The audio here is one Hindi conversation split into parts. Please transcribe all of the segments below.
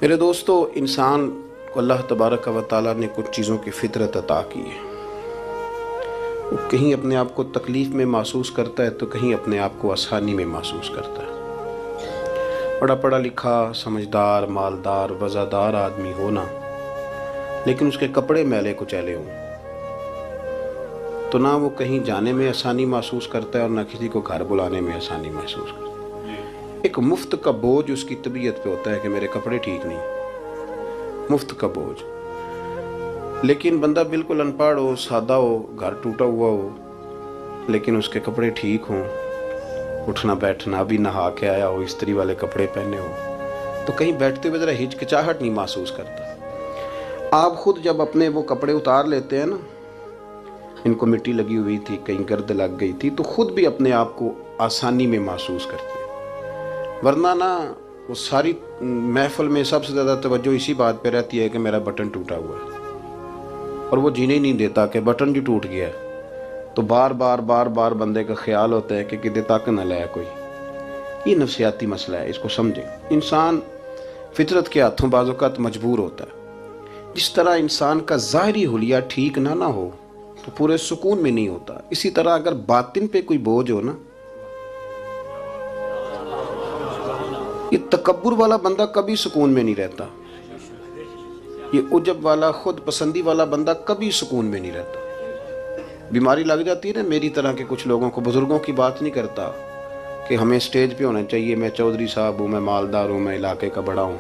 मेरे दोस्तों, इंसान को अल्लाह तबारक व तआला ने कुछ चीज़ों की फितरत अता की है। वो कहीं अपने आप को तकलीफ़ में महसूस करता है तो कहीं अपने आप को आसानी में महसूस करता है। बड़ा पढ़ा लिखा, समझदार, मालदार, वज़ादार आदमी होना, लेकिन उसके कपड़े मैले कुचैले हों तो ना वो कहीं जाने में आसानी महसूस करता है और ना किसी को घर बुलाने में आसानी महसूस करता है। एक मुफ्त का बोझ उसकी तबीयत पे होता है कि मेरे कपड़े ठीक नहीं, मुफ्त का बोझ। लेकिन बंदा बिल्कुल अनपढ़ हो, सादा हो, घर टूटा हुआ हो, लेकिन उसके कपड़े ठीक हों, उठना बैठना भी नहा के आया हो, इस्त्री वाले कपड़े पहने हो, तो कहीं बैठते हुए ज़रा हिचकिचाहट नहीं महसूस करता। आप खुद जब अपने वो कपड़े उतार लेते हैं ना, इनको मिट्टी लगी हुई थी, कहीं गर्द लग गई थी, तो खुद भी अपने आप को आसानी में महसूस करते हैं। वरना ना वो सारी महफिल में सबसे ज़्यादा तवज्जो इसी बात पे रहती है कि मेरा बटन टूटा हुआ है, और वो जीने नहीं देता कि बटन जो टूट गया है। तो बार बार बंदे का ख्याल होता है कि किधर तक न लाया कोई। ये नफसियाती मसला है, इसको समझें। इंसान फितरत के हाथों बाज़-औक़ात मजबूर होता है। जिस तरह इंसान का ज़ाहिरी हुलिया ठीक ना हो तो पूरे सुकून में नहीं होता, इसी तरह अगर बातिन पे कोई बोझ हो ना, ये तकब्बुर वाला बंदा कभी सुकून में नहीं रहता। ये उजब वाला, खुद पसंदी वाला बंदा कभी सुकून में नहीं रहता। बीमारी लग जाती है ना मेरी तरह के कुछ लोगों को। बुजुर्गों की बात नहीं करता कि हमें स्टेज पे होना चाहिए, मैं चौधरी साहब हूँ, मैं मालदार हूँ, मैं इलाके का बड़ा हूँ,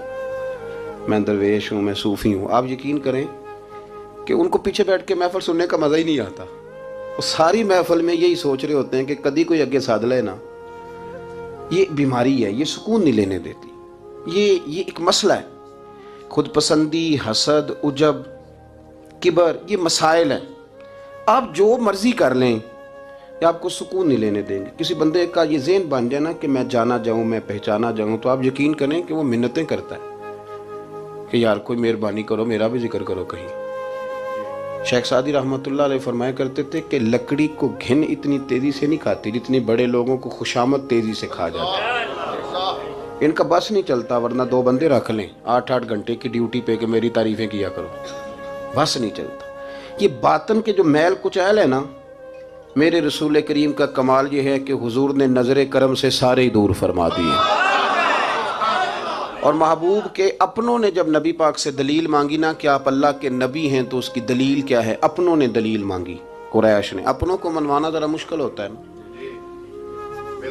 मैं दरवेश हूँ, मैं सूफ़ी हूँ। आप यकीन करें कि उनको पीछे बैठ के महफिल सुनने का मज़ा ही नहीं आता। वो सारी महफिल में यही सोच रहे होते हैं कि कभी कोई आगे साध ले ना। ये बीमारी है, ये सुकून नहीं लेने देती। ये एक मसला है। खुद पसंदी, हसद, उजब, किबर, ये मसाइल हैं। आप जो मर्जी कर लें, ये आपको सुकून नहीं लेने देंगे। किसी बंदे का ये ज़हन बन जाए ना कि मैं जाना जाऊँ, मैं पहचाना जाऊँ, तो आप यकीन करें कि वो मिन्नतें करता है कि यार कोई मेहरबानी करो, मेरा भी जिक्र करो कहीं। शेख सादी रहमतुल्लाह अलैह फरमाया करते थे कि लकड़ी को घिन इतनी तेज़ी से नहीं खाती जितनी बड़े लोगों को खुशामद तेज़ी से खा जाता है। इनका बस नहीं चलता, वरना दो बंदे रख लें 8-8 घंटे की ड्यूटी पे कि मेरी तारीफ़ें किया करो, बस नहीं चलता। ये बातन के जो मैल कुचैल है ना, मेरे रसूल करीम का कमाल ये है कि हुजूर ने नज़र करम से सारे ही दूर फरमा दिए। और महबूब के अपनों ने जब नबी पाक से दलील मांगी ना कि आप अल्लाह के नबी हैं, तो उसकी दलील क्या है, अपनों ने दलील मांगी। कुरैश ने, अपनों को मनवाना ज़रा मुश्किल होता है ना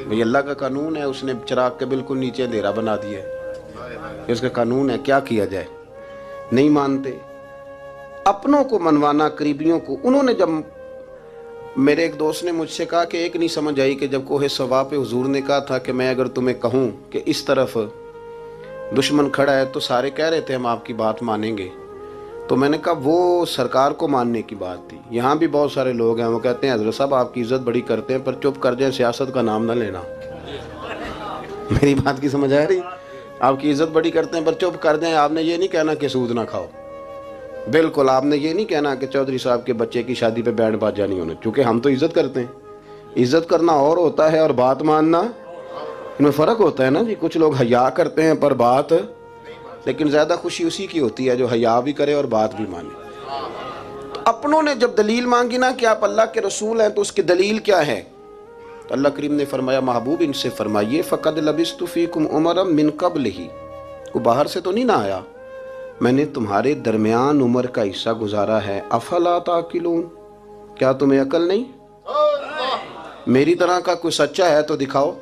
भाई, अल्लाह का कानून है, उसने चिराग के बिल्कुल नीचे अंधेरा बना दिया है, इसका कानून है, क्या किया जाए। नहीं मानते। अपनों को मनवाना, करीबियों को। उन्होंने जब, मेरे एक दोस्त ने मुझसे कहा कि एक नहीं समझ आई कि जब कोहे सवा पे हुजूर ने कहा था कि मैं अगर तुम्हें कहूँ कि इस तरफ दुश्मन खड़ा है तो सारे कह रहे थे हम आपकी बात मानेंगे, तो मैंने कहा वो सरकार को मानने की बात थी। यहाँ भी बहुत सारे लोग हैं वो कहते हैं हज़रत साहब आपकी इज़्ज़त बड़ी करते हैं, पर चुप कर जाए, सियासत का नाम ना लेना। मेरी बात की समझ आ रही? आपकी इज़्ज़त बड़ी करते हैं पर चुप कर जाए। आपने ये नहीं कहना कि सूद ना खाओ, बिल्कुल आपने ये नहीं कहना कि चौधरी साहब के बच्चे की शादी पे बैंड बाजा नहीं होना, क्योंकि हम तो इज़्ज़त करते हैं। इज़्ज़त करना और होता है और बात मानना, इनमें फ़र्क होता है ना जी। कुछ लोग हया करते हैं पर बात, लेकिन ज़्यादा खुशी उसी की होती है जो हया भी करे और बात भी माने। तो अपनों ने जब दलील मांगी ना कि आप अल्लाह के रसूल हैं, तो उसकी दलील क्या है, तो अल्लाह करीम ने फरमाया महबूब इनसे फरमाइए फ़क़द लबिस्तु फ़ीकुम उमरम मिन क़ब्लिही, को बाहर से तो नहीं ना आया, मैंने तुम्हारे दरमियान उम्र का हिस्सा गुजारा है। अफ़ला ताक़िलून, क्या तुम्हें अकल नहीं? मेरी तरह का कोई सच्चा है तो दिखाओ,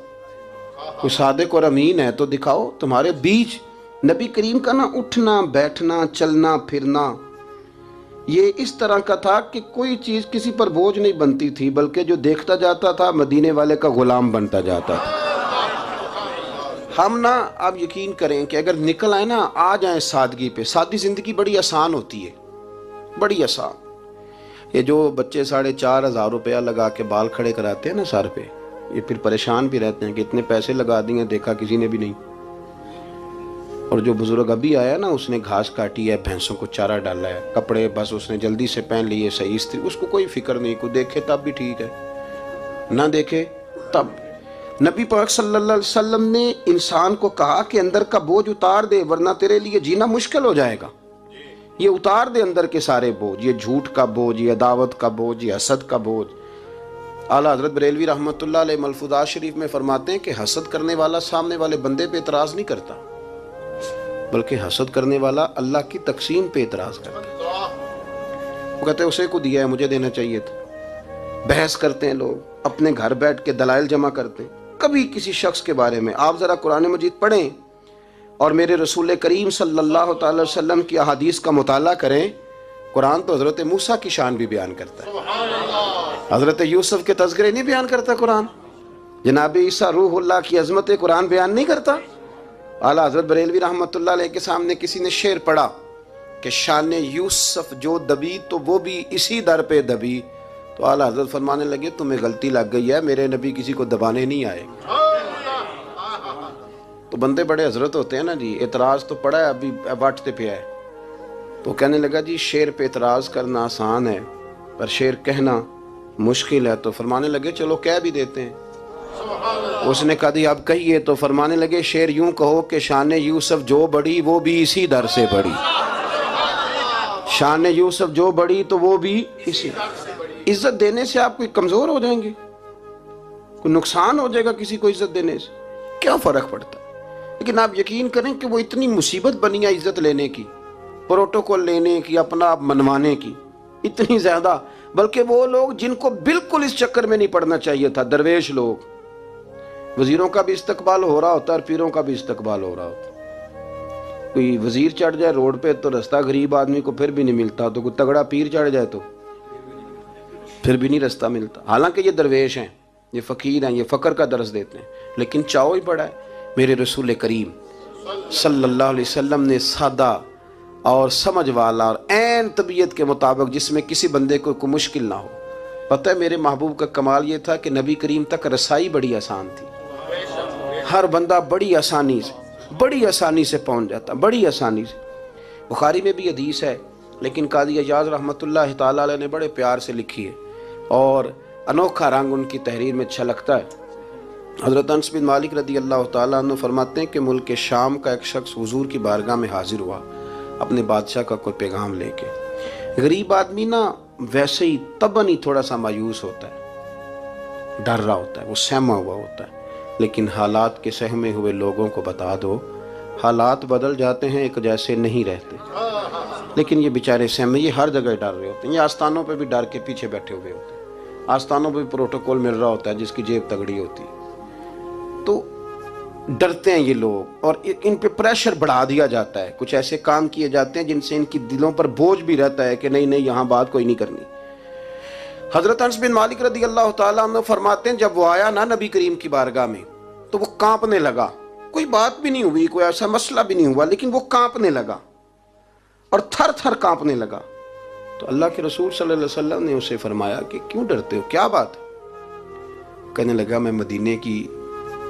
कोई सादिक और अमीन है तो दिखाओ। तुम्हारे बीच नबी करीम का ना उठना बैठना, चलना फिरना, ये इस तरह का था कि कोई चीज़ किसी पर बोझ नहीं बनती थी, बल्कि जो देखता जाता था मदीने वाले का गुलाम बनता जाता था। हम ना, आप यकीन करें कि अगर निकल आए ना, आ जाएं सादगी पे, सादी ज़िंदगी बड़ी आसान होती है, बड़ी आसान। ये जो बच्चे 4,500 रुपया लगा के बाल खड़े कराते हैं ना सर पे, ये फिर परेशान भी रहते हैं कि इतने पैसे लगा दिए, देखा किसी ने भी नहीं। और जो बुजुर्ग अभी आया ना, उसने घास काटी है, भैंसों को चारा डाला है, कपड़े बस उसने जल्दी से पहन लिए, सही इस्त्री, उसको कोई फिक्र नहीं, कोई देखे तब भी ठीक है, ना देखे तब। नबी पाक सल्लल्लाहु अलैहि वसल्लम ने इंसान को कहा कि अंदर का बोझ उतार दे वरना तेरे लिए जीना मुश्किल हो जाएगा। ये उतार दे अंदर के सारे बोझ, ये झूठ का बोझ, ये अदावत का बोझ, ये हसद का बोझ। आला हजरत बरेलवी रहमतुल्लाह अलैह मलफूजात शरीफ में फरमाते हैं कि हसद करने वाला सामने वाले बंदे पे एतराज़ नहीं करता, बल्कि हसद करने वाला अल्लाह की तकसीम पे एतराज़ करता है। वो कहते हैं उसे को दिया है, मुझे देना चाहिए था। बहस करते हैं लोग, अपने घर बैठ के दलाइल जमा करते हैं। कभी किसी शख्स के बारे में आप ज़रा कुरान मजीद पढ़ें और मेरे रसूल करीम सल्लल्लाहु अलैहि वसल्लम की अहादीस का मुताला करें। कुरान तो हज़रत मूसा की शान भी बयान करता है, हज़रत यूसुफ के तज़किरे नहीं बयान करता कुरान। जनाब ईसा रूहुल्लाह की अज़मत कुरान बयान नहीं करता। आला हज़रत बरेलवी रहमतुल्लाह अलैह के सामने किसी ने शेर पढ़ा कि शान यूसुफ जो दबी तो वो भी इसी दर पे दबी, तो आला हज़रत फरमाने लगे तुम्हें गलती लग गई है, मेरे नबी किसी को दबाने नहीं आए। तो बंदे बड़े हजरत होते हैं ना जी, एतराज़ तो पड़ा है अभी बांटते पे है। तो कहने लगा जी शेर पे एतराज़ करना आसान है पर शेर कहना मुश्किल है। तो फरमाने लगे चलो कह भी देते हैं। उसने कहा दी अब कहिए। तो फरमाने लगे शेर यूं कहो कि शान यूसुफ जो बड़ी वो भी इसी दर से बड़ी। शान यूसुफ जो बड़ी तो वो भी इसी। इज्जत देने से आप कोई कमजोर हो जाएंगे, कोई नुकसान हो जाएगा किसी को इज्जत देने से, क्या फर्क पड़ता है। लेकिन आप यकीन करें कि वो इतनी मुसीबत बनी है इज्जत लेने की, प्रोटोकॉल लेने की, अपना आप मनवाने की, इतनी ज्यादा। बल्कि वो लोग जिनको बिल्कुल इस चक्कर में नहीं पड़ना चाहिए था, दरवेश लोग, वजीरों का भी इस्तकबाल हो रहा होता है और पीरों का भी इस्तकबाल हो रहा होता। कोई वजीर चढ़ जाए रोड पे तो रास्ता गरीब आदमी को फिर भी नहीं मिलता, तो कोई तगड़ा पीर चढ़ जाए तो फिर भी नहीं रास्ता मिलता। हालांकि ये दरवेश हैं, ये फ़कीर हैं, ये फ़क्र का दर्स देते हैं, लेकिन चाहो ही पड़ा है। मेरे रसूल करीम सल्लल्लाहु अलैहि वसल्लम ने सादा और समझ वाला और ऐन तबीयत के मुताबिक जिसमें किसी बंदे को कोई मुश्किल ना हो। पता है मेरे महबूब का कमाल ये था कि नबी करीम तक रसाई बड़ी आसान थी। हर बंदा बड़ी आसानी से पहुंच जाता, बड़ी आसानी से। बुखारी में भी हदीस है, लेकिन कादी अजाज रहमतुल्लाह ताला अलैह ने बड़े प्यार से लिखी है और अनोखा रंग उनकी तहरीर में छलकता है। हज़रत अनस बिन मालिक रदी अल्लाह ताला अन्हु फरमाते हैं कि मुल्क शाम का एक शख्स हुजूर की बारगाह में हाजिर हुआ अपने बादशाह का कोई पैगाम लेके। गरीब आदमी ना वैसे ही तबन ही थोड़ा सा मायूस होता है, डर रहा होता है, वो सहमा हुआ होता है। लेकिन हालात के सहमे हुए लोगों को बता दो, हालात बदल जाते हैं, एक जैसे नहीं रहते। लेकिन ये बेचारे सहमे, ये हर जगह डर रहे होते हैं। ये आस्थानों पे भी डर के पीछे बैठे हुए होते हैं, आस्थानों पे भी प्रोटोकॉल मिल रहा होता है जिसकी जेब तगड़ी होती है। तो डरते हैं ये लोग और इन पे प्रेशर बढ़ा दिया जाता है। कुछ ऐसे काम किए जाते हैं जिनसे इनकी दिलों पर बोझ भी रहता है कि नहीं नहीं यहाँ बात कोई नहीं करनी। हजरत अनस बिन मालिक रदी अल्लाह ताला अन्हु फरमाते हैं जब वो आया ना नबी करीम की बारगाह में तो वो कांपने लगा। कोई बात भी नहीं हुई, कोई ऐसा मसला भी नहीं हुआ, लेकिन वो कांपने लगा और थर थर कांपने लगा। तो अल्लाह के रसूल सल्लल्लाहु अलैहि वसल्लम ने उसे फरमाया कि क्यों डरते हो, क्या बात। कहने लगा मैं मदीने की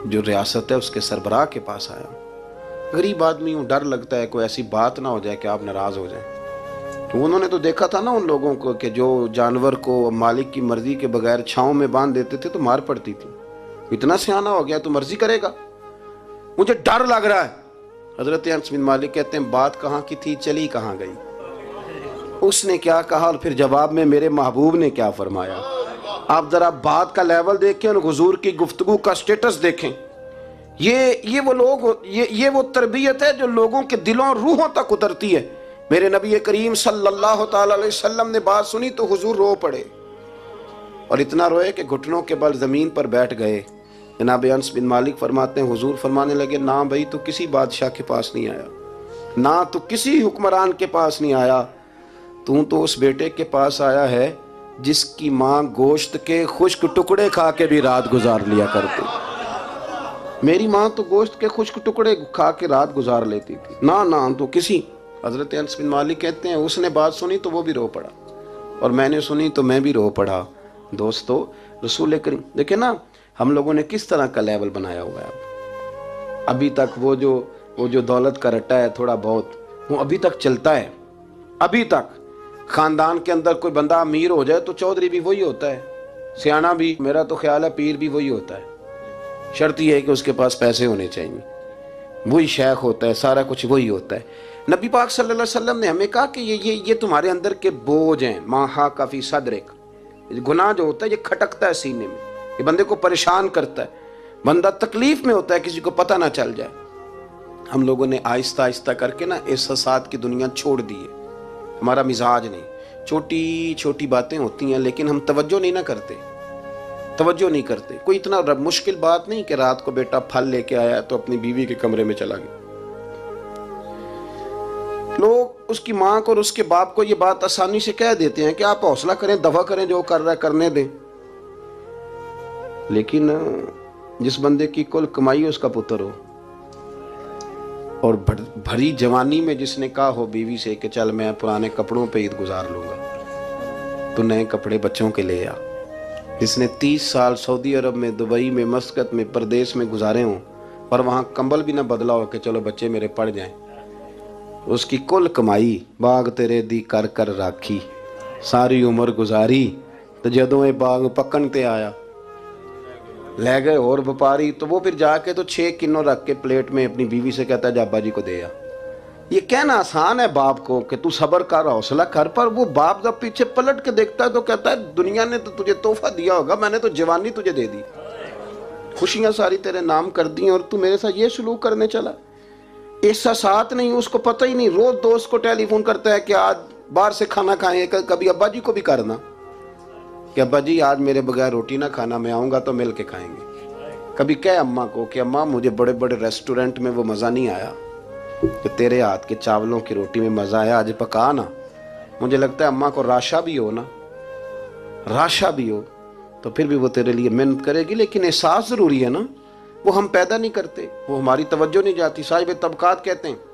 जो रियासत है उसके सरबराह के पास आया। गरीब आदमी हूँ, डर लगता है कोई ऐसी बात ना हो जाए कि आप नाराज हो जाए। तो उन्होंने तो देखा था ना उन लोगों को कि जो जानवर को मालिक की मर्जी के बगैर छांव में बांध देते थे तो मार पड़ती थी। इतना सियाना हो गया तो मर्जी करेगा, मुझे डर लग रहा है। हजरत अनस बिन मालिक कहते हैं बात कहाँ की थी, चली कहाँ गई। उसने क्या कहा और फिर जवाब में मेरे महबूब ने क्या फरमाया। आप जरा बात का लेवल देखें और हुजूर की गुफ्तगू का स्टेटस देखें। ये वो लोग, ये वो तरबियत है जो लोगों के दिलों और रूहों तक उतरती है। मेरे नबी करीम सल्लल्लाहु ताला अलैहि वसल्लम ने बात सुनी तो हुजूर रो पड़े और इतना रोए कि घुटनों के बल जमीन पर बैठ गए। जनाब अनस बिन मालिक फरमाते हैं हुजूर फरमाने लगे ना भाई तू किसी बादशाह के पास नहीं आया, ना तो किसी हुक्मरान के पास नहीं आया, तू तो उस बेटे के पास आया है जिसकी माँ गोश्त के खुश्क टुकड़े खा के भी रात गुजार लिया करती। मेरी माँ तो गोश्त के खुश्क टुकड़े खा के रात गुजार लेती थी, ना तो किसी। हजरत अनस बिन मालिक कहते हैं उसने बात सुनी तो वो भी रो पड़ा और मैंने सुनी तो मैं भी रो पड़ा। दोस्तों रसूल करीम देखे ना हम लोगों ने किस तरह का लेवल बनाया हुआ है। अभी तक वो जो दौलत का रट्टा है थोड़ा बहुत वो अभी तक चलता है। अभी तक खानदान के अंदर कोई बंदा अमीर हो जाए तो चौधरी भी वही होता है, सियाना भी, मेरा तो ख्याल है पीर भी वही होता है। शर्त यह है कि उसके पास पैसे होने चाहिए, वही शेख होता है, सारा कुछ वही होता है। नबी पाक सल्लल्लाहु अलैहि वसल्लम ने हमें कहा कि ये तुम्हारे अंदर के बोझ हैं, माहा काफी सदरिक। गुनाह जो होता है ये खटकता है सीने में, ये बंदे को परेशान करता है, बंदा तकलीफ में होता है, किसी को पता ना चल जाए। हम लोगों ने आहिस्ता आहिस्ता करके ना एहसासात की दुनिया छोड़ दी है, हमारा मिजाज नहीं। छोटी छोटी बातें होती हैं लेकिन हम तवज्जो नहीं ना करते, तवज्जो नहीं करते। कोई इतना मुश्किल बात नहीं कि रात को बेटा फल लेके आया तो अपनी बीवी के कमरे में चला गया। लोग उसकी माँ को और उसके बाप को ये बात आसानी से कह देते हैं कि आप हौसला करें, दफा करें, जो कर रहा है करने दें। लेकिन जिस बंदे की कुल कमाई उसका पुत्र हो और भरी जवानी में जिसने कहा हो बीवी से कि चल मैं पुराने कपड़ों पे ईद गुजार लूंगा, तो नए कपड़े बच्चों के ले आ। जिसने 30 साल सऊदी अरब में, दुबई में, मस्कत में, परदेश में गुजारे हों पर वहाँ कंबल भी ना बदला हो कि चलो बच्चे मेरे पढ़ जाएं, उसकी कुल कमाई बाग तेरे दी कर कर राखी, सारी उम्र गुजारी, तो जदों ये बाग पकन ते आया ले गए और व्यापारी, तो वो फिर जाके तो 6 किलो रख के प्लेट में अपनी बीवी से कहता है जाबा जी को दे आ। ये कहना आसान है बाप को कि तू सब्र कर, हौसला कर, पर वो बाप जब पीछे पलट के देखता है तो कहता है दुनिया ने तो तुझे तोहफा दिया होगा, मैंने तो जवानी तुझे दे दी, खुशियां सारी तेरे नाम कर दी और तू मेरे साथ ये सलूक करने चला। एहसासात नहीं, उसको पता ही नहीं। रोज दोस्त को टेलीफोन करता है कि आज बाहर से खाना खाएं, कभी अब्बा जी को भी करना कि अब्बा जी आज मेरे बगैर रोटी ना खाना, मैं आऊँगा तो मिल के खाएंगे। कभी कह अम्मा को कि अम्मा मुझे बड़े बड़े रेस्टोरेंट में वो मज़ा नहीं आया कि तेरे हाथ के चावलों की रोटी में मज़ा आया, आज पका ना। मुझे लगता है अम्मा को राशा भी हो ना, राशा भी हो तो फिर भी वो तेरे लिए मेहनत करेगी, लेकिन एहसास ज़रूरी है ना, वो हम पैदा नहीं करते, वो हमारी तवज्जो नहीं जाती। साहिब तबकात कहते हैं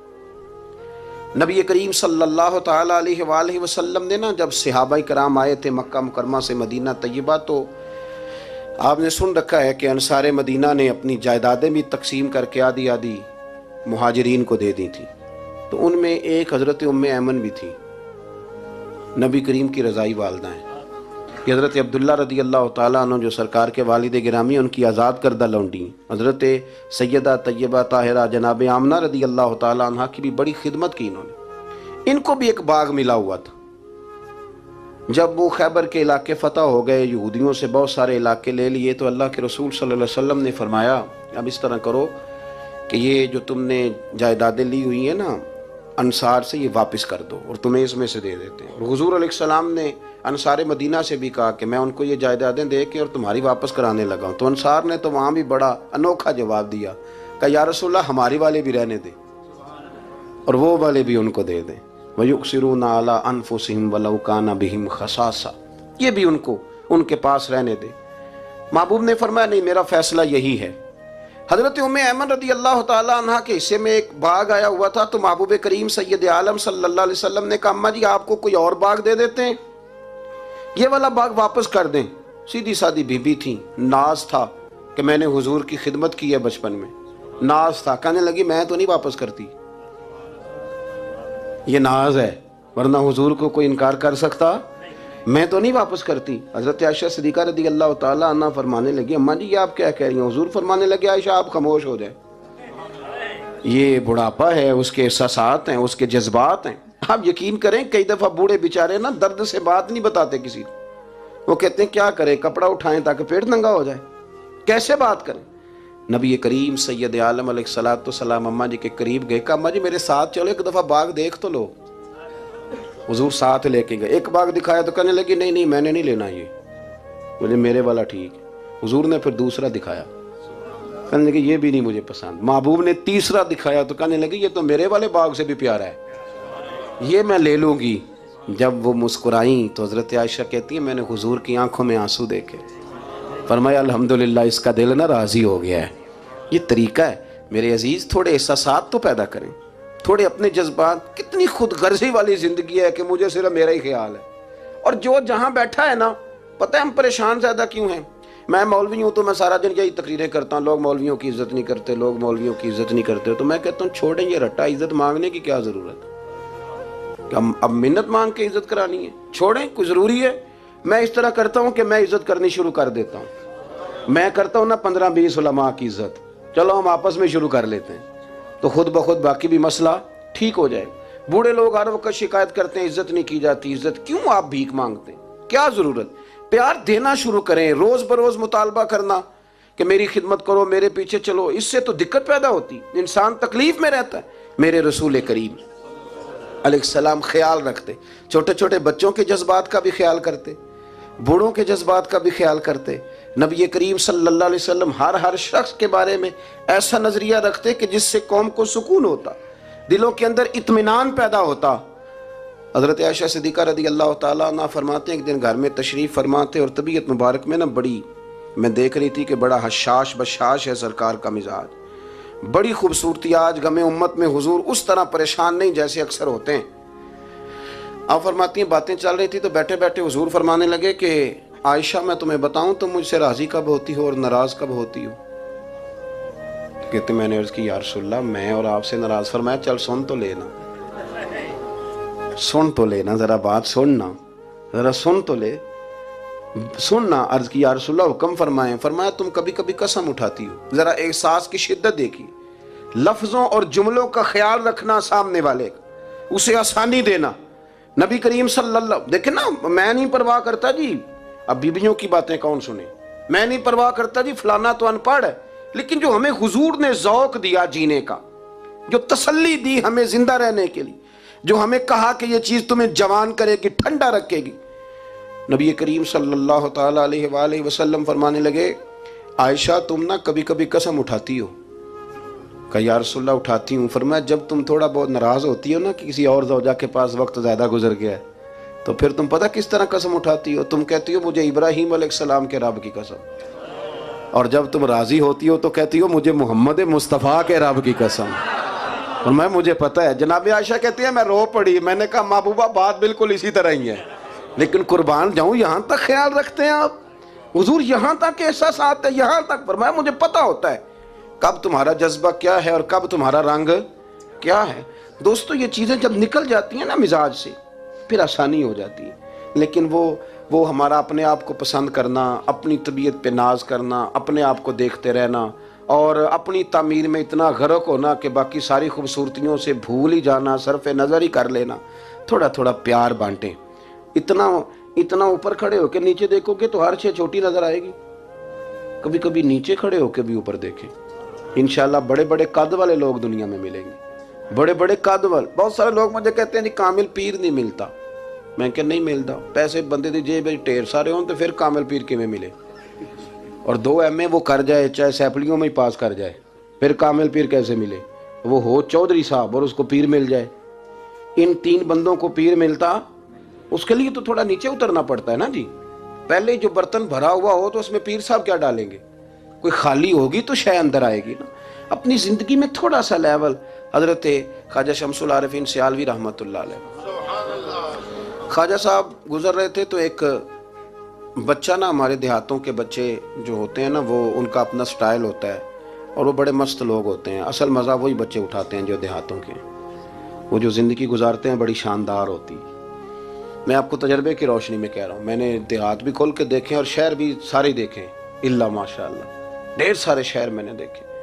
नबी करीम सल्लल्लाहु ताला अलैहि वसल्लम ने ना जब सहाबा कराम आए थे मक्का मुकरमा से मदीना तय्यबा, तो आपने सुन रखा है कि अंसार मदीना ने अपनी जायदादें भी तकसीम करके आधी आधी मुहाजिरीन को दे दी थी। तो उनमें एक हज़रत उम्मे ऐमन भी थी, नबी करीम की रज़ाई वालदा हैं। कि हज़रत अब्दुल्ला रदी अल्लाह ताला अन्हु जो सरकार के वालिद गिरामी, उनकी आज़ाद करदा लौंडी हज़रत सैयदा तय्यबा ताहिरा जनाब आमना रदी अल्लाह ताला अन्हा की भी बड़ी खिदमत की इन्होंने। इनको भी एक बाग मिला हुआ था। जब वो खैबर के इलाके फ़तह हो गए, यहूदियों से बहुत सारे इलाके ले लिए, तो अल्लाह के रसूल सल्लल्लाहु अलैहि वसल्लम ने फरमाया अब इस तरह करो कि ये जो तुमने जायदादें ली हुई हैं ना अंसार से, ये वापस कर दो और तुम्हें इसमें से दे देते हैं। और हुजूर अलैहिस्सलाम ने अंसार मदीना से भी कहा कि मैं उनको ये जायदादें दे के और तुम्हारी वापस कराने लगा हूँ। तो अंसार ने तो वहाँ भी बड़ा अनोखा जवाब दिया कि या रसूलल्लाह हमारी वाले भी रहने दे और वो वाले भी उनको दे दें। वयुक्सिरूना अला अनफुसिहिम वलौ काना बिहिम खसासा, ये भी उनको उनके पास रहने दे। महबूब ने फरमाया नहीं, मेरा फैसला यही है। हज़रत उम्मे ऐमन रदी अल्लाह ताला अन्हा के हिस्से में एक बाग आया हुआ था, तो महबूब करीम सैयद आलम सल्लल्लाहु अलैहि वसल्लम ने कहा अम्मा जी आपको कोई और बाग दे देते हैं, ये वाला बाग वापस कर दें। सीधी सादी बीबी थी, नाज था कि मैंने हुजूर की खिदमत की है बचपन में, नाज था। कहने लगी मैं तो नहीं वापस करती, ये नाज है, वरना हुजूर को कोई इनकार कर सकता, मैं तो नहीं वापस करती। हज़रत आयशा सिद्दीक़ा रदी अल्लाह ताला अन्हा फरमाने लगी अम्मा जी ये आप क्या कह रही हैं। हुजूर फरमाने लगे आयशा आप खामोश हो जाए, ये बुढ़ापा है, उसके एहसासात हैं, उसके जज्बात हैं। आप यकीन करें कई दफ़ा बूढ़े बेचारे ना दर्द से बात नहीं बताते किसी को, वो कहते हैं क्या करें, कपड़ा उठाएं ताकि पेट नंगा हो जाए, कैसे बात करें। नबी करीम सैयद आलम अलैहिस्सलाम अम्मा जी के करीब गए, कहा अम्मा जी मेरे साथ चलो, एक दफ़ा बाग देख तो लो। हुजूर साथ लेके गए, एक बाग दिखाया तो कहने लगी नहीं नहीं मैंने नहीं लेना, ये बोले मेरे वाला ठीक है। हुजूर ने फिर दूसरा दिखाया, कहने लगे ये भी नहीं मुझे पसंद। महबूब ने तीसरा दिखाया तो कहने लगी ये तो मेरे वाले बाग से भी प्यारा है, ये मैं ले लूँगी। जब वो मुस्कुराई तो हज़रत आयशा कहती है मैंने हुजूर की आंखों में आंसू देखे, फरमाया अल्हम्दुलिल्लाह इसका दिल ना राज़ी हो गया है। ये तरीका है मेरे अजीज़, थोड़े एहसासात तो पैदा करें, थोड़े अपने जज्बात। कितनी खुद गर्जी वाली ज़िंदगी है कि मुझे सिर्फ मेरा ही ख्याल है, और जो जहाँ बैठा है ना, पता है हम परेशान ज़्यादा क्यों हैं। मैं मौलवी हूँ तो मैं सारा दिन यही तकरीरें करता हूँ, लोग मौलवियों की इज़्ज़त नहीं करते, लोग मौलवियों की इज़्ज़त नहीं करते। तो मैं कहता हूँ छोड़ें ये रट्टा, इज़्ज़त मांगने की क्या ज़रूरत है, अब मिन्नत मांग के इज़्ज़त करानी है, छोड़ें, कोई ज़रूरी है। मैं इस तरह करता हूँ कि मैं इज़्ज़त करनी शुरू कर देता हूँ, मैं करता हूं ना 15-20 उलमा की इज्जत, चलो हम आपस में शुरू कर लेते हैं, तो खुद ब खुद बाकी भी मसला ठीक हो जाए। बूढ़े लोग हर वक्त शिकायत करते हैं इज्जत नहीं की जाती, इज्जत क्यों आप भीख मांगते हैं, क्या जरूरत? प्यार देना शुरू करें, रोज बरोज मुतालबा करना कि मेरी खिदमत करो, मेरे पीछे चलो, इससे तो दिक्कत पैदा होती, इंसान तकलीफ में रहता है। मेरे रसूल करीम अलैहिस्सलाम ख्याल रखते, छोटे छोटे बच्चों के जज्बात का भी ख्याल करते, बूढ़ों के जज्बात का भी ख्याल करते। नबी करीम सल्लल्लाहु अलैहि वसल्लम हर शख्स के बारे में ऐसा नजरिया रखते कि जिससे कौम को सुकून होता, दिलों के अंदर इत्मीनान पैदा होता। हजरत आयशा सिद्दीका रदी अल्लाह ताला अन्हा फरमाते हैं, एक दिन घर में तशरीफ फरमाते और तबीयत मुबारक में ना बड़ी, मैं देख रही थी कि बड़ा हशाश बशाश है सरकार का मिजाज, बड़ी खूबसूरती। आज गमे उम्मत में हुजूर उस तरह परेशान नहीं जैसे अक्सर होते हैं। आप फरमाती हैं बातें चल रही थी तो बैठे बैठे हुजूर फरमाने लगे कि आयशा मैं तुम्हें बताऊं तुम मुझसे राजी कब होती हो और नाराज कब होती हो? कहते मैंने अर्ज की या रसूलल्लाह मैं और आपसे नाराज। फरमाया चल सुन तो लेना, सुन तो लेना, जरा बात सुनना, जरा सुन तो ले, सुनना। अर्ज की या रसूलल्लाह हुक्म फरमाए। फरमाया तुम कभी कभी कसम उठाती हो, जरा एहसास की शिद्दत देखी, लफ्जों और जुमलों का ख्याल रखना, सामने वाले उसे आसानी देना। नबी करीम सल्लल्लाहु, देखे ना, मैं नहीं परवाह करता जी, अब बीबियों की बातें कौन सुने, मैं नहीं परवाह करता जी फलाना तो अनपढ़ है, लेकिन जो हमें हुजूर ने ज़ौक़ दिया जीने का, जो तसल्ली दी हमें जिंदा रहने के लिए, जो हमें कहा कि ये चीज तुम्हें जवान करेगी, ठंडा रखेगी। नबी करीम सल्लल्लाहु ताला अलैहि वसल्लम फरमाने लगे आयशा तुम ना कभी कभी कसम उठाती हो? कहा या रसूलल्लाह उठाती हूँ। फरमाया जब तुम थोड़ा बहुत नाराज होती हो ना कि किसी और ज़ौजा के पास वक्त ज़्यादा गुजर गया है, तो फिर तुम पता किस तरह कसम उठाती हो? तुम कहती हो मुझे इब्राहीम अलैहिस्सलाम के रब की कसम, और जब तुम राजी होती हो तो कहती हो मुझे मोहम्मद मुस्तफ़ा के रब की कसम। और मैं मुझे पता है। जनाब आयशा कहती है मैं रो पड़ी, मैंने कहा महबूबा बात बिल्कुल इसी तरह ही है, लेकिन कुर्बान जाऊं यहाँ तक ख्याल रखते हैं आप हुजूर, यहाँ तक एहसास आता है, यहाँ तक। फरमाया मुझे पता होता है कब तुम्हारा जज्बा क्या है और कब तुम्हारा रंग क्या है। दोस्तों ये चीज़ें जब निकल जाती हैं ना मिजाज से, फिर आसानी हो जाती है। लेकिन वो हमारा अपने आप को पसंद करना, अपनी तबीयत पे नाज करना, अपने आप को देखते रहना और अपनी तामीर में इतना गर्क होना कि बाकी सारी खूबसूरतियों से भूल ही जाना, सरफ नज़र ही कर लेना। थोड़ा थोड़ा प्यार बांटें। इतना ऊपर खड़े होकर नीचे देखोगे तो हर चीज़ छोटी नज़र आएगी। कभी कभी नीचे खड़े होकर भी ऊपर देखें, इंशाल्लाह बड़े बड़े कद वाले लोग दुनिया में मिलेंगे, बड़े बड़े कद वाले। बहुत सारे लोग मुझे कहते हैं जी कामिल पीर नहीं मिलता। मैं क्या नहीं मिलता? पैसे बंदे की जेब में ढेर सारे हों तो फिर कामिल पीर किमें मिले? और 2 MA वो कर जाए, चाहे सैपलियों में ही पास कर जाए, फिर कामिल पीर कैसे मिले? वो हो चौधरी साहब और उसको पीर मिल जाए। इन 3 बंदों को पीर मिलता, उसके लिए तो थोड़ा नीचे उतरना पड़ता है ना जी। पहले जो बर्तन भरा हुआ हो तो उसमें पीर साहब क्या डालेंगे? कोई खाली होगी तो शायद अंदर आएगी ना। अपनी ज़िंदगी में थोड़ा सा लेवल। हज़रत ख्वाजा शमसुल आरिफीन सियालवी रहमतुल्लाह अलैह, ख्वाजा साहब गुजर रहे थे तो एक बच्चा ना, हमारे देहातों के बच्चे जो होते हैं ना, वो उनका अपना स्टाइल होता है और वो बड़े मस्त लोग होते हैं। असल मज़ा वही बच्चे उठाते हैं जो देहातों के, वो जो ज़िंदगी गुजारते हैं बड़ी शानदार होती है। मैं आपको तजर्बे की रोशनी में कह रहा हूँ, मैंने देहात भी खोल के देखे और शहर भी सारे देखे, इल्ला माशाअल्लाह ढेर सारे शहर मैंने देखे।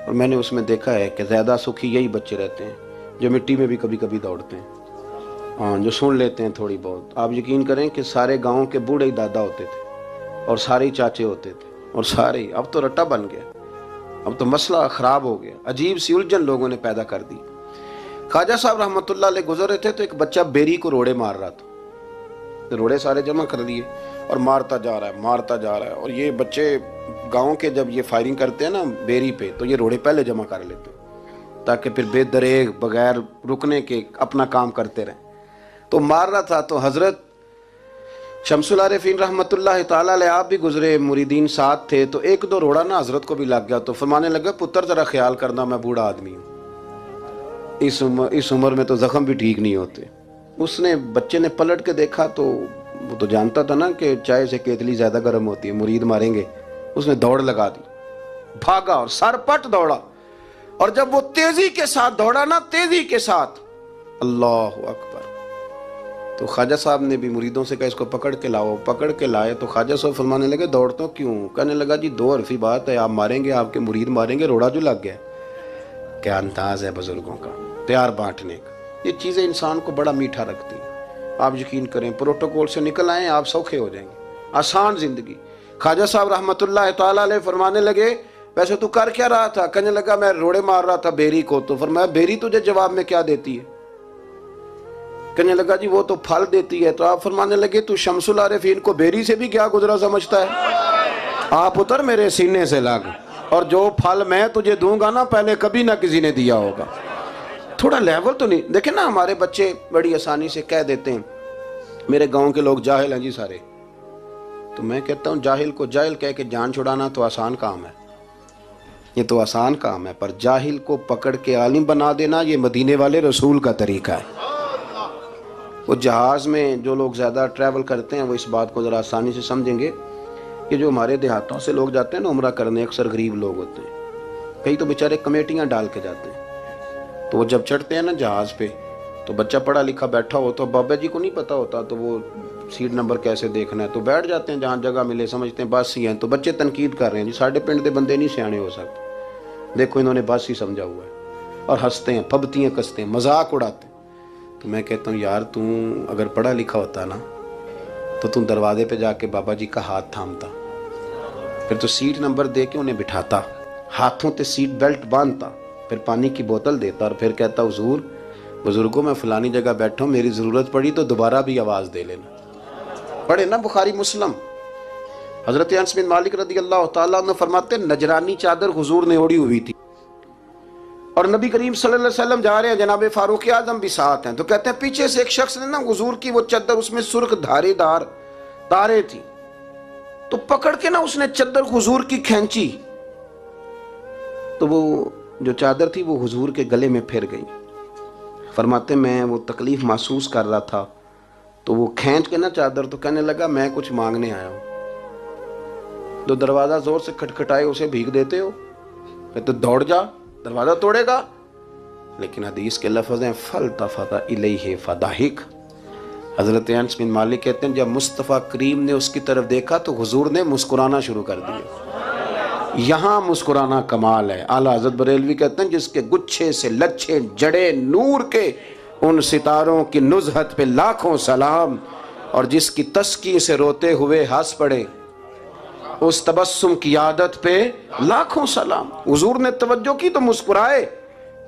और मैंने उसमें देखा है कि ज़्यादा सुखी यही बच्चे रहते हैं जो मिट्टी में भी कभी कभी दौड़ते हैं, हाँ, जो सुन लेते हैं थोड़ी बहुत। आप यकीन करें कि सारे गांव के बूढ़े ही दादा होते थे और सारे ही चाचे होते थे और सारे ही। अब तो रट्टा बन गया, अब तो मसला ख़राब हो गया, अजीब सी उलझन लोगों ने पैदा कर दी। ख्वाजा साहब रहमतुल्लाह अलैह गुजर रहे थे तो एक बच्चा बेरी को रोड़े मार रहा था, तो रोड़े सारे जमा कर लिए और मारता जा रहा है, मारता जा रहा है। और ये बच्चे गांव के जब ये फायरिंग करते हैं ना बेरी पे, तो ये रोड़े पहले जमा कर लेते हैं ताकि फिर बेदरेग बगैर रुकने के अपना काम करते रहें। तो मार रहा था तो हज़रत शमसुल आरिफीन रहमतुल्लाह ताला अलैह आप भी गुजरे, मुरीदीन साथ थे, तो 1-2 रोड़ा ना हज़रत को भी लग गया। तो फरमाने लगा पुत्र ज़रा ख्याल करना, मैं बूढ़ा आदमी हूँ, इस उम्र में तो ज़ख्म भी ठीक नहीं होते। उसने बच्चे ने पलट के देखा तो वो तो जानता था ना कि चाय से केतली ज़्यादा गर्म होती है, मुरीद मारेंगे। उसने दौड़ लगा दी, भागा और सरपट दौड़ा। और जब वो तेज़ी के साथ दौड़ा ना, तेज़ी के साथ, अल्लाह अकबर, तो ख्वाजा साहब ने भी मुरीदों से कहा इसको पकड़ के लाओ। पकड़ के लाए तो ख्वाजा साहब फरमाने लगे दौड़ते हो क्यों? कहने लगा जी दो हरफी बात है, आप मारेंगे, आपके मुरीद मारेंगे, रोड़ा जो लग गया। क्या अंदाज है बुजुर्गों का, प्यार बांटने का। ये चीज़ें इंसान को बड़ा मीठा रखती हैं। आप यकीन करें प्रोटोकॉल से निकल आए आप सौखे हो जाएंगे, आसान जिंदगी। ख्वाजा साहब रहमतुल्लाह तआला अलैह फरमाने लगे वैसे तू कर क्या रहा था? कहने लगा मैं रोड़े मार रहा था बेरी को। तो फरमाया बेरी तुझे जवाब में क्या देती है? कहने लगा जी वो तो फल देती है। तो आप फरमाने लगे तू शमसुल आरिफीन को बेरी से भी क्या गुजरा समझता है? आप उतर मेरे सीने से लग, और जो फल मैं तुझे दूंगा ना पहले कभी ना किसी ने दिया होगा। थोड़ा लेवल तो नहीं देखे ना। हमारे बच्चे बड़ी आसानी से कह देते हैं मेरे गांव के लोग जाहिल हैं जी सारे। तो मैं कहता हूं जाहिल को जाहिल कह के जान छुड़ाना तो आसान काम है, ये तो आसान काम है, पर जाहिल को पकड़ के आलिम बना देना ये मदीने वाले रसूल का तरीका है। वो जहाज़ में जो लोग ज़्यादा ट्रैवल करते हैं वो इस बात को ज़रा आसानी से समझेंगे कि जो हमारे देहातों से लोग जाते हैं ना उम्रा करने, अक्सर गरीब लोग होते हैं, कई तो बेचारे कमेटियाँ डाल के जाते हैं। तो वो जब चढ़ते हैं ना जहाज़ पे तो बच्चा पढ़ा लिखा बैठा हो तो बाबा जी को नहीं पता होता तो वो सीट नंबर कैसे देखना है, तो बैठ जाते हैं जहाँ जगह मिले, समझते हैं बस ही हैं। तो बच्चे तनकीद कर रहे हैं जी साढ़े पिंड के बंदे नहीं सियाने हो सकते, देखो इन्होंने बस ही समझा हुआ है, और हंसते हैं, फबतियाँ कसते हैं, मजाक उड़ाते हैं। तो मैं कहता हूँ यार तू अगर पढ़ा लिखा होता ना तो तू दरवाजे पे जाके बाबा जी का हाथ थामता, फिर तो सीट नंबर दे के उन्हें बिठाता, हाथों पे सीट बेल्ट बांधता, फिर पानी की बोतल देता और फिर कहता हुजूर बुजुर्गों मैं फलानी जगह बैठा हूँ, मेरी ज़रूरत पड़ी तो दोबारा भी आवाज़ दे लेना। पढ़े ना बुखारी मुस्लिम। हज़रत अनस बिन मालिक रज़ी अल्लाह तआला अन्हु फरमाते नजरानी चादर हुजूर ने ओढ़ी हुई थी और नबी करीम सल्लल्लाहु अलैहि वसल्लम जा रहे हैं, जनाब फारूक आजम भी साथ हैं। तो कहते हैं पीछे से एक शख्स ने ना हुजूर की वो चादर, उसमें सुर्ख धारीदार तारे थी, तो पकड़ के ना उसने चादर हुजूर की खींची, तो वो जो चादर थी वो हुजूर के गले में फिर गई। फरमाते मैं वो तकलीफ महसूस कर रहा था तो वो खींच के ना चादर, तो कहने लगा मैं कुछ मांगने आया हूँ। तो दरवाज़ा जोर से खटखटाए उसे भीग देते हो, फिर तो दौड़ जा दरवाज़ा तोड़ेगा। लेकिन हदीस के लफ्ज़ हैं फल्तफ़त इलैहि फदाहिक। हज़रत अनस बिन मालिक कहते हैं जब मुस्तफ़ा करीम ने उसकी तरफ देखा तो हुजूर ने मुस्कुराना शुरू कर दिया। यहाँ मुस्कुराना कमाल है। आला हज़रत बरेलवी कहते हैं जिसके गुच्छे से लच्छे जड़े नूर के उन सितारों की नुज़हत पे लाखों सलाम, और जिसकी तस्की से रोते हुए हंस पड़े उस तबस्सुम की आदत पे लाखों सलाम। हुजूर ने तवज्जो की तो मुस्कुराए।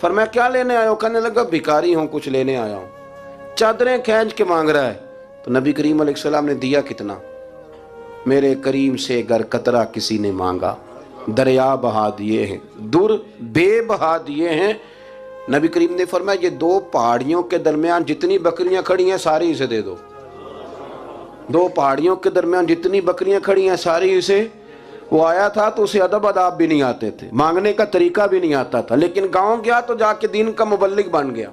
फरमाया क्या लेने आए हो? कहने लगा भिखारी हूँ, कुछ लेने आया हूँ। चादरें खींच के मांग रहा है। तो नबी करीम अलैहिस्सलाम ने दिया कितना? मेरे करीम से गर कतरा किसी ने मांगा दरिया बहा दिए हैं, दुर बे बहा दिए हैं। नबी करीम ने फरमाया ये दो पहाड़ियों के दरमियान जितनी बकरियां खड़ी हैं सारी इसे दे दो। दो पहाड़ियों के दरमियान जितनी बकरियां खड़ी हैं सारी इसे। वो आया था तो उसे अदब अदाब भी नहीं आते थे, मांगने का तरीका भी नहीं आता था, लेकिन गांव गया तो जाके दीन का मुबल्लिग बन गया।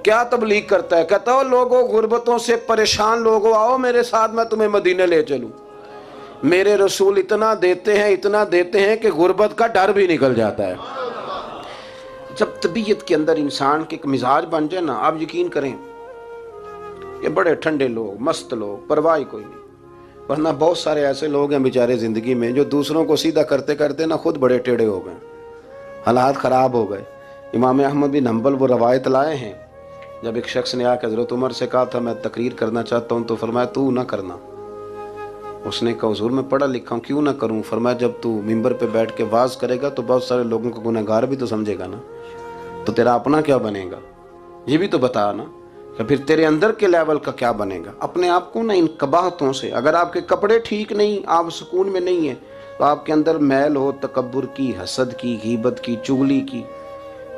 क्या तबलीग करता है? कहता हो लोगों गुर्बतों से परेशान लोगों आओ मेरे साथ, मैं तुम्हें मदीने ले चलूं। मेरे रसूल इतना देते हैं कि गुर्बत का डर भी निकल जाता है। जब तबीयत के अंदर इंसान के एक मिजाज बन जाए ना, आप यकीन करें ये बड़े ठंडे लोग, मस्त लोग, परवाह कोई नहीं। वरना बहुत सारे ऐसे लोग हैं बेचारे ज़िंदगी में जो दूसरों को सीधा करते करते ना खुद बड़े टेढ़े हो गए, हालात ख़राब हो गए। इमाम अहमद बिन हंबल वो रवायत लाए हैं, जब एक शख्स ने आकर हज़रत उमर से कहा था मैं तकरीर करना चाहता हूँ, तो फरमाया तू ना करना। उसने कहा हुजूर मैं पढ़ा लिखा हूँ क्यों ना करूँ? फरमाया जब तू मिंबर पे बैठ के वाज करेगा तो बहुत सारे लोगों को गुनहगार भी तो समझेगा ना, तो तेरा अपना क्या बनेगा ये भी तो बता ना, या फिर तेरे अंदर के लेवल का क्या बनेगा। अपने आप को ना इन कबाहतों से, अगर आपके कपड़े ठीक नहीं, आप सुकून में नहीं है, तो आपके अंदर मैल हो तकब्बुर की, हसद की, गीबत की, चुगली की,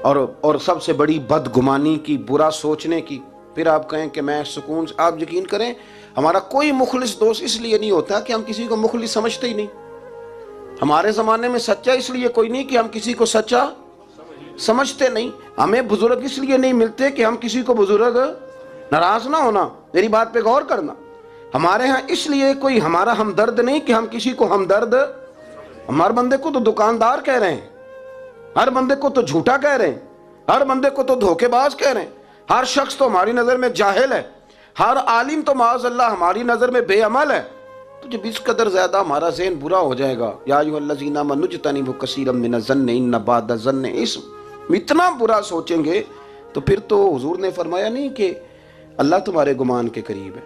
और सबसे बड़ी बदगुमानी की, बुरा सोचने की, फिर आप कहें कि मैं सुकून। आप यकीन करें हमारा कोई मुखलिस दोस्त इसलिए नहीं होता कि हम किसी को मुखलिस समझते ही नहीं। हमारे ज़माने में सच्चा इसलिए कोई नहीं कि हम किसी को सच्चा समझते नहीं। हमें बुजुर्ग इसलिए नहीं मिलते कि हम किसी को बुजुर्ग नाराज ना होना। मेरी बात पे गौर करना। हमारे यहाँ इसलिए कोई हमारा हमदर्द नहीं कि हम किसी को हमदर्द, हमारे बंदे को तो दुकानदार कह रहे हैं, हर बंदे को तो झूठा कह रहे हैं, हर बंदे को तो धोखेबाज कह रहे हैं, हर शख्स तो हमारी नज़र में जाहिल है, हर आलिम तो माअज़ल्लाह हमारी नज़र में बेअमल है, तो जब इस कदर ज़्यादा हमारा ज़हन बुरा हो जाएगा, या अय्युहल्लज़ीना आमनू इज्तनिबू कसीरम मिनज़्ज़न्नि इन्न बअदज़्ज़न्नि इस्म, इतना बुरा सोचेंगे तो फिर तो हुजूर ने फरमाया नहीं कि अल्लाह तुम्हारे गुमान के करीब है,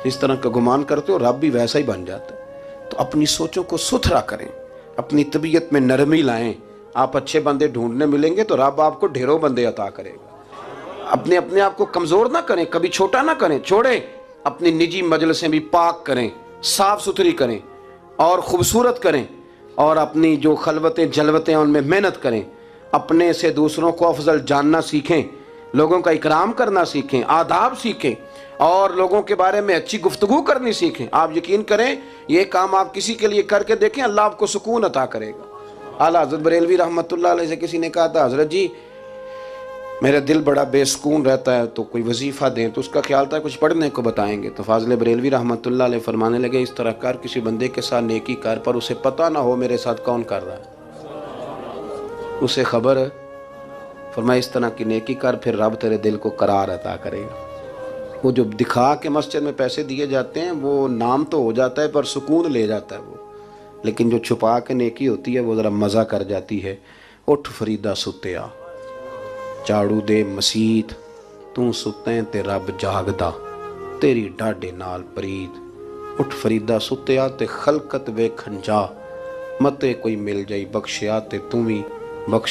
इस तरह का गुमान करते हो रब भी वैसा ही बन जाता है। तो अपनी सोचों को सुथरा करें, अपनी तबीयत में नरमी लाएं। आप अच्छे बंदे ढूंढने मिलेंगे तो रब आपको ढेरों बंदे अता करेगा। अपने आप को कमज़ोर ना करें, कभी छोटा ना करें, छोड़ें। अपनी निजी मजलिसें भी पाक करें, साफ़ सुथरी करें और ख़ूबसूरत करें, और अपनी जो खलवतें जलवतें उनमें मेहनत करें। अपने से दूसरों को अफजल जानना सीखें, लोगों का इकराम करना सीखें, आदाब सीखें और लोगों के बारे में अच्छी गुफ्तगू करनी सीखें। आप यकीन करें, ये काम आप किसी के लिए करके देखें, अल्लाह आपको सुकून अता करेगा। आला हज़रत बरेलवी रहमतुल्लाह अलैह से किसी ने कहा था, हज़रत जी मेरा दिल बड़ा बेसुकून रहता है, तो कोई वजीफ़ा दें। तो उसका ख्याल था कुछ पढ़ने को बताएंगे। तो फाज़िल बरेलवी रहमतुल्लाह अलैह फरमाने लगे, इस तरह कर, किसी बंदे के साथ नेकी कर, पर उसे पता ना हो मेरे साथ कौन कर रहा है, उसे खबर है। फरमाया इस तरह की नेकी कर, फिर रब तेरे दिल को करार अता करेगा। वो जो दिखा के मस्जिद में पैसे दिए जाते हैं वो नाम तो हो जाता है पर सुकून ले जाता है वो, लेकिन जो छुपा के नेकी होती है वो ज़रा मज़ा कर जाती है। उठ फरीदा सुत्या, झाड़ू दे मसीत, तू सुतें ते रब जागदा, तेरी डाडे नाल प्रीत। उठ फरीदा सुत्या ते खलकत वेखन जा, मते कोई मिल जाई बख्शिया ते तू भी बख्श